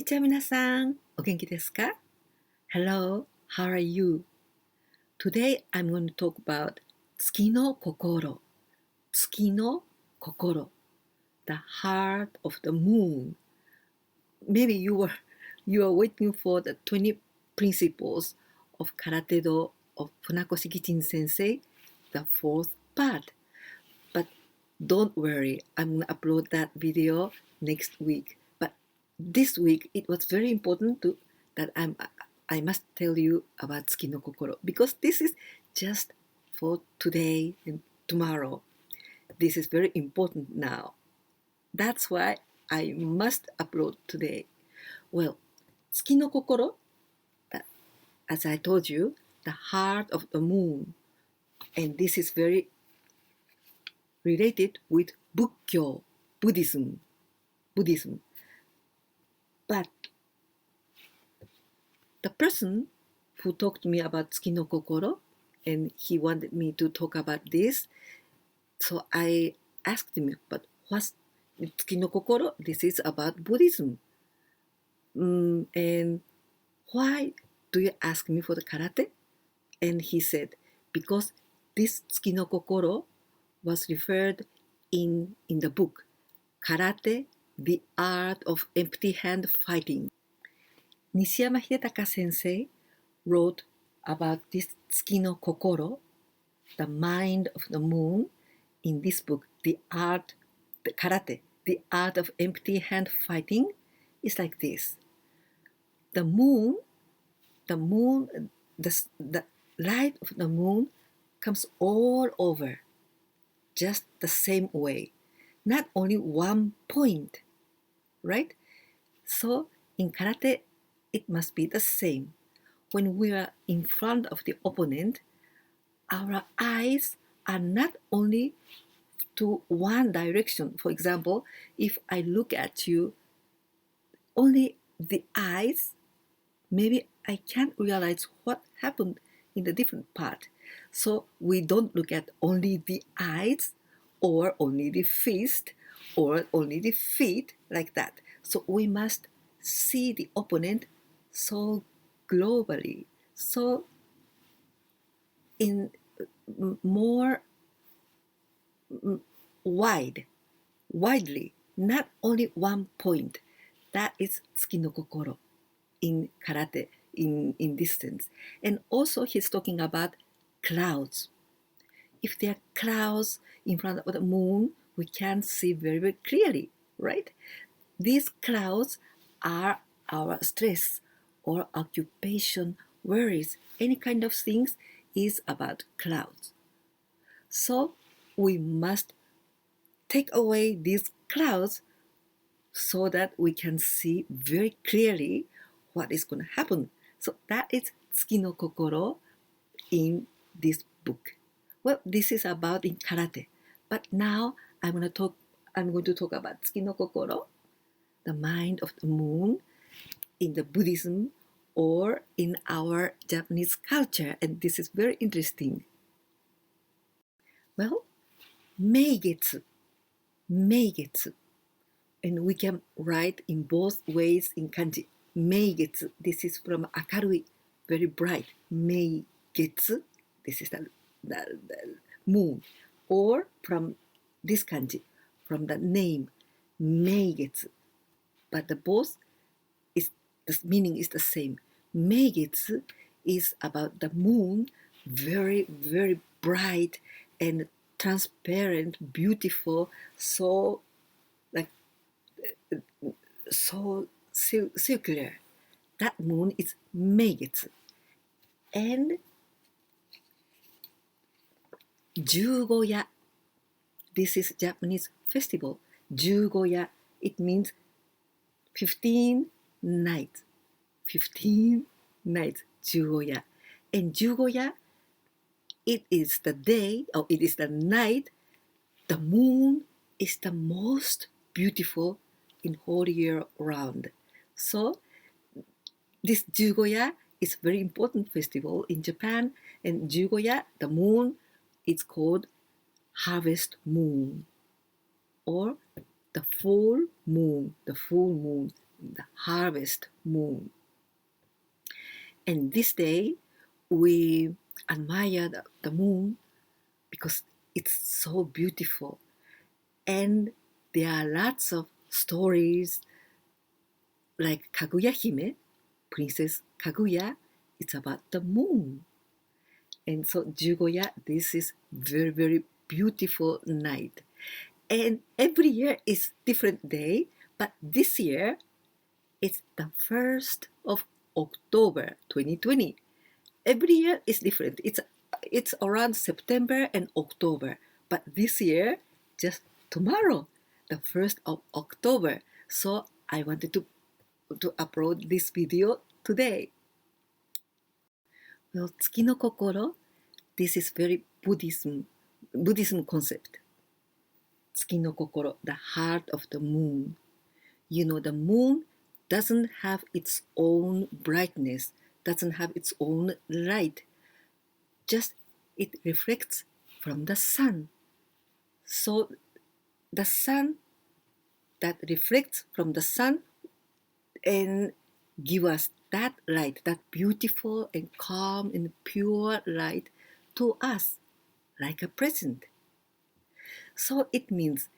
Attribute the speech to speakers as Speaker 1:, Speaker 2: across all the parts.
Speaker 1: にちは皆さん、お元気ですか? Hello, how are you? Today I'm going to talk about 月の心。月の心。The heart of the moon. Maybe you are waiting for the 20 principles of Karate-do of Funakoshi Kichin Sensei, the fourth part. But don't worry, I'm going to upload that video next week. But this week, it was very important that I must tell you about Tsuki no Kokoro because this is just for today and tomorrow. This is very important now. That's why I must upload today. Well, Tsuki no Kokoro, as I told you, the heart of the moon. And this is very related with Bukkyo, Buddhism. But the person who talked to me about Tsuki no Kokoro, and he wanted me to talk about this, so I asked him, but what's Tsuki no Kokoro? This is about Buddhism. And why do you ask me for the karate? And he said, because this Tsuki no Kokoro was referred in the book, Karate, the Art of Empty Hand Fighting. Nishiyama Sensei wrote about this Tsuki no Kokoro, the mind of the moon, in this book, the Karate, the Art of Empty Hand Fighting, is like this. The light of the moon comes all over, just the same way, not only one point, right? So in karate, it must be the same. When we are in front of the opponent, our eyes are not only to one direction. For example, if I look at you, only the eyes, maybe I can't realize what happened in the different part. So we don't look at only the eyes or only the fist or only the feet like that. So we must see the opponent so globally, so in more widely, not only one point. That is Tsuki no Kokoro in karate, in this sense. And also he's talking about clouds. If there are clouds in front of the moon, we can see very, very clearly, right? These clouds are our stress or occupation, worries, any kind of things is about clouds. So we must take away these clouds so that we can see very clearly what is going to happen. So that is Tsuki no Kokoro in this book. Well, this is about in karate, but now I'm going to talk about Tsuki no Kokoro, the mind of the moon, in the Buddhism or in our Japanese culture, and this is very interesting. Well, meigetsu, and we can write in both ways in kanji. Meigetsu, this is from akarui, very bright. Meigetsu, this is the moon, or from this kanji, from the name Meigetsu, but the both is the meaning is the same. Meigetsu is about the moon, very, very bright and transparent, beautiful, so circular. That moon is Meigetsu. And Jugoya, this is Japanese festival. Jugoya, it means 15 nights. 15 nights, Jugoya. And Jugoya, it is the day, or it is the night, the moon is the most beautiful in whole year round. So this Jugoya is very important festival in Japan, and Jugoya, the moon, is called harvest moon or the full moon, the harvest moon. And this day, we admire the moon because it's so beautiful. And there are lots of stories like Kaguya Hime, Princess Kaguya. It's about the moon. And so Jugoya, this is very, very beautiful night. And every year is different day, but this year it's the 1st of October 2020. Every year is different. It's around September and October, but this year just tomorrow, the 1st of October. So I wanted to upload this video today. Well, Tsuki no Kokoro, this is very Buddhism concept. Tsuki no Kokoro, the heart of the moon. You know, the moon doesn't have its own brightness, doesn't have its own light. Just it reflects from the sun. So the sun that reflects from the sun and give us that light, that beautiful and calm and pure light to us like a present. So it means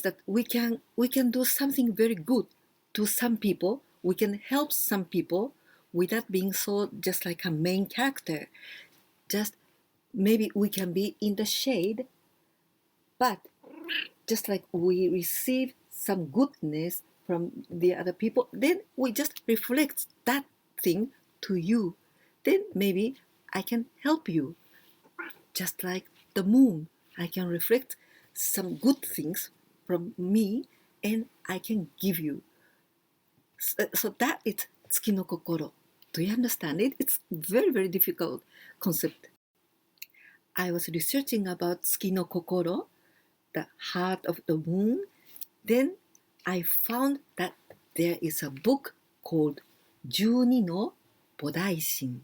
Speaker 1: that we can do something very good to some people. We can help some people without being so just like a main character. Just maybe we can be in the shade, but just like we receive some goodness from the other people, then we just reflect that thing to you. Then maybe I can help you. Just like the moon, I can reflect some good things from me and I can give you. So that is Tsuki no Kokoro. Do you understand it? It's very, very difficult concept. I was researching about Tsuki no Kokoro, the heart of the moon. Then I found that there is a book called 12の菩提心.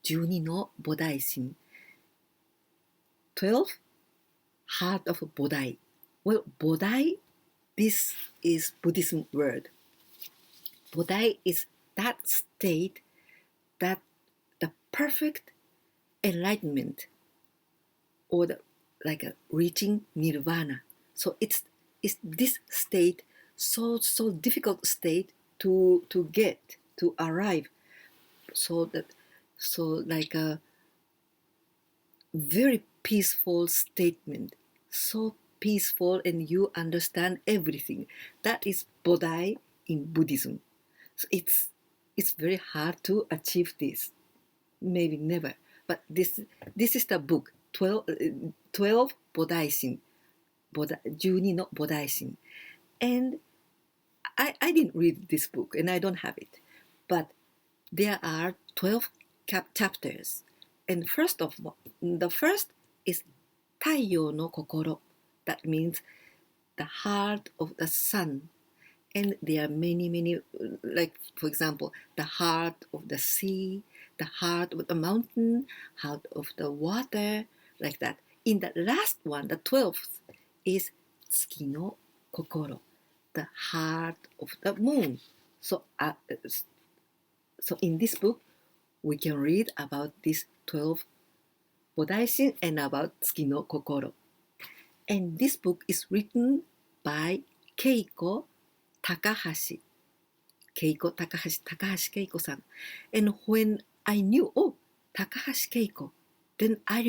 Speaker 1: 12の菩提心. 12 heart of Bodai. Well, Bodai, this is Buddhism word. Bodai is that state, that the perfect enlightenment, or like a reaching nirvana. So it's this state, so difficult state to get, to arrive. So like a very peaceful statement, so peaceful, and you understand everything. That is Bodai in Buddhism. So it's very hard to achieve this. Maybe never. But this is the book, 12 Bodai-shin, 12の Bodai-shin. And I didn't read this book, and I don't have it. But there are 12 chapters. And the first is 太陽の心. That means the heart of the sun. And there are many, like, for example, the heart of the sea, the heart of the mountain, heart of the water, like that. In the last one, the 12th, is Tsuki no Kokoro, the heart of the moon. So in this book, we can read about these 12 Bodai-shin and about Tsuki no Kokoro. And this book is written by Keiko Takahashi. Takahashi Keiko-san. And when I knew, Takahashi Keiko, then I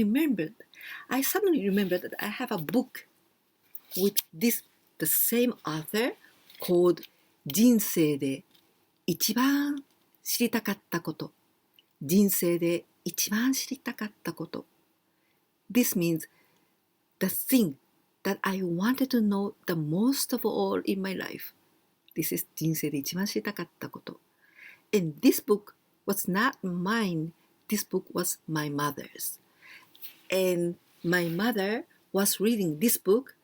Speaker 1: suddenly remembered that I have a book with the same author called 人生で一番知りたかったこと。人生で一番知りたかったこと。This means the thing that I wanted to know the most of all in my life. This is 人生で一番知りたかったこと。And this book was not mine. This book was my mother's. And my mother was reading this book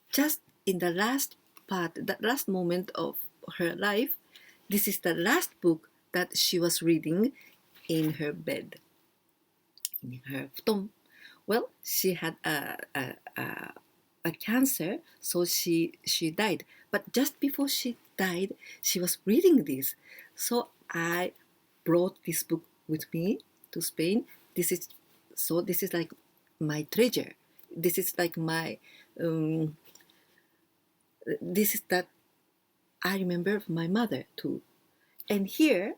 Speaker 1: just in the last part, the last moment of her life. This is the last book that she was reading in her bed, in her futon. Well, she had a a cancer, so she died. But just before she died, she was reading this. So I brought this book with me to Spain. This is like my treasure. This is like my this is that I remember my mother too. And here,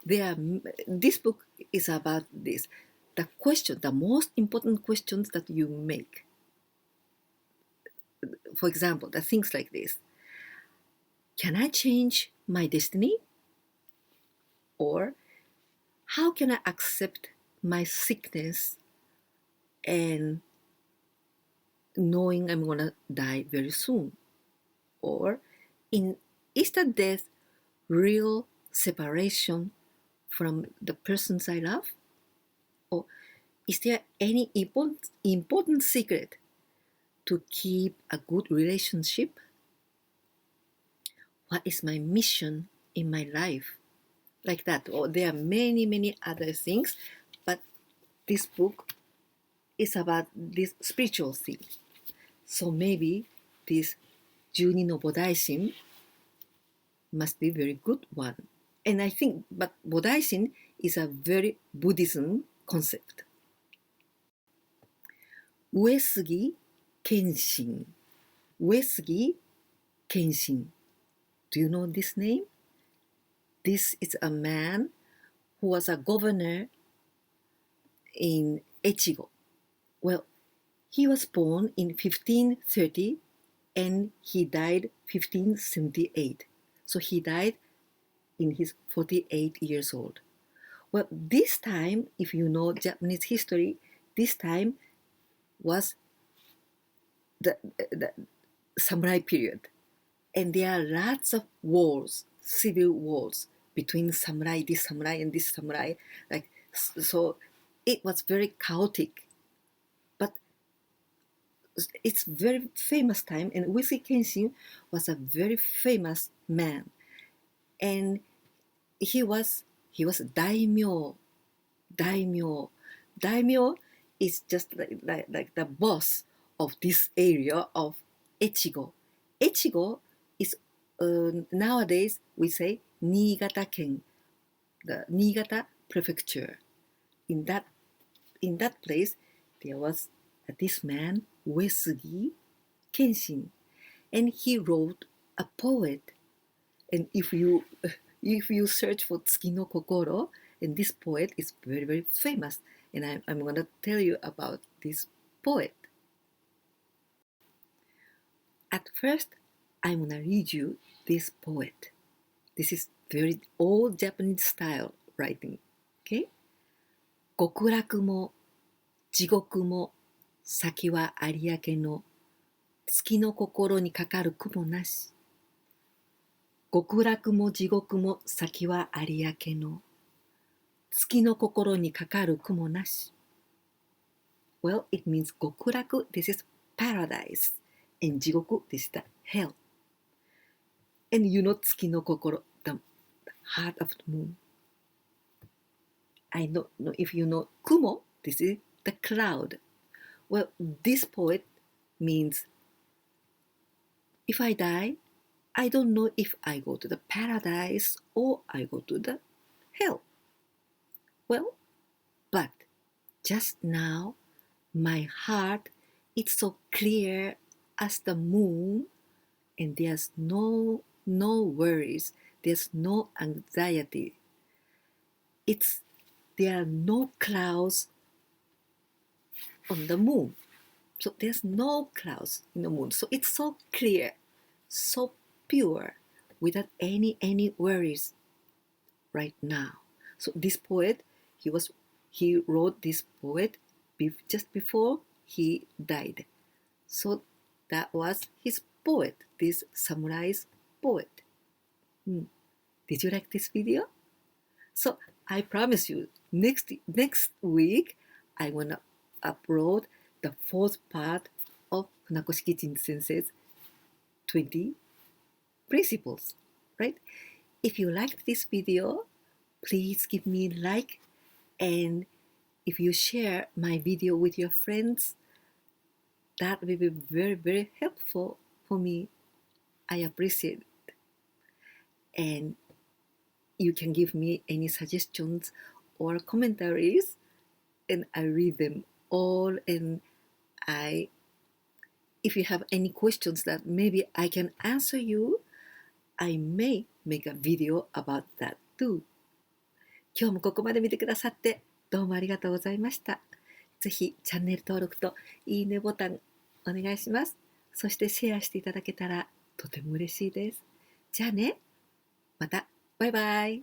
Speaker 1: this book is about this. The most important questions that you make. For example, the things like this. Can I change my destiny? Or how can I accept my sickness and knowing I'm gonna die very soon? Or is the death real separation from the persons I love? Or is there any important secret to keep a good relationship? What is my mission in my life? Like that. Or there are many other things, but this book is about this spiritual thing. So maybe this Juni no Bodaishin must be a very good one. And I think, but Bodaishin is a very Buddhism concept. Uesugi Kenshin. Uesugi Kenshin. Do you know this name? This is a man who was a governor in Echigo. Well, he was born in 1530 and he died 1578. So he died in his 48 years old. Well, this time, if you know Japanese history, this time was the samurai period. And there are lots of wars, civil wars between samurai, this samurai and this samurai. Like, so it was very chaotic. But it's very famous time, and Uesugi Kenshin was a very famous man. And he was daimyo. Daimyo is just like the boss of this area of Echigo. Echigo is nowadays we say Niigata-ken, the Niigata prefecture. In that place there was this man Uesugi Kenshin, and he wrote a poet. And if you search for Tsuki no Kokoro, and this poet is very famous, and I'm going to tell you about this poet. At first, I'm going to read you this poet. This is very old Japanese style writing. Okay? 極楽も地獄も先は有明の月の心にかかる雲なし。極楽も地獄も先は有明の月の心にかかる雲なし。Well, it means 極楽, this is paradise, and 地獄, this is the hell. And you know 月の心, the heart of the moon. I don't know if you know 雲, this is the cloud. Well, this poet means if I die, I don't know if I go to the paradise or I go to the hell. Well, but just now, my heart is so clear as the moon, and there's no worries, there's no anxiety. There are no clouds on the moon. So there's no clouds in the moon. So it's so clear, so pure, without any worries right now. So this poet, he wrote this poet just before he died. So that was his poet, this samurai's poet. Did you like this video? So I promise you, next week I want to upload the fourth part of Funakoshi Kichin Sensei's 20 principles, right? If you liked this video, please give me a like, and if you share my video with your friends, that will be very, very helpful for me. I appreciate it. And you can give me any suggestions or commentaries, and I read them all. And if you have any questions that maybe I can answer you, I may make a video about that too. 今日もここまで見てくださってどうもありがとうございました。ぜひチャンネル登録といいねボタンお願いします。そしてシェアしていただけたらとても嬉しいです。じゃあね、またバイバイ。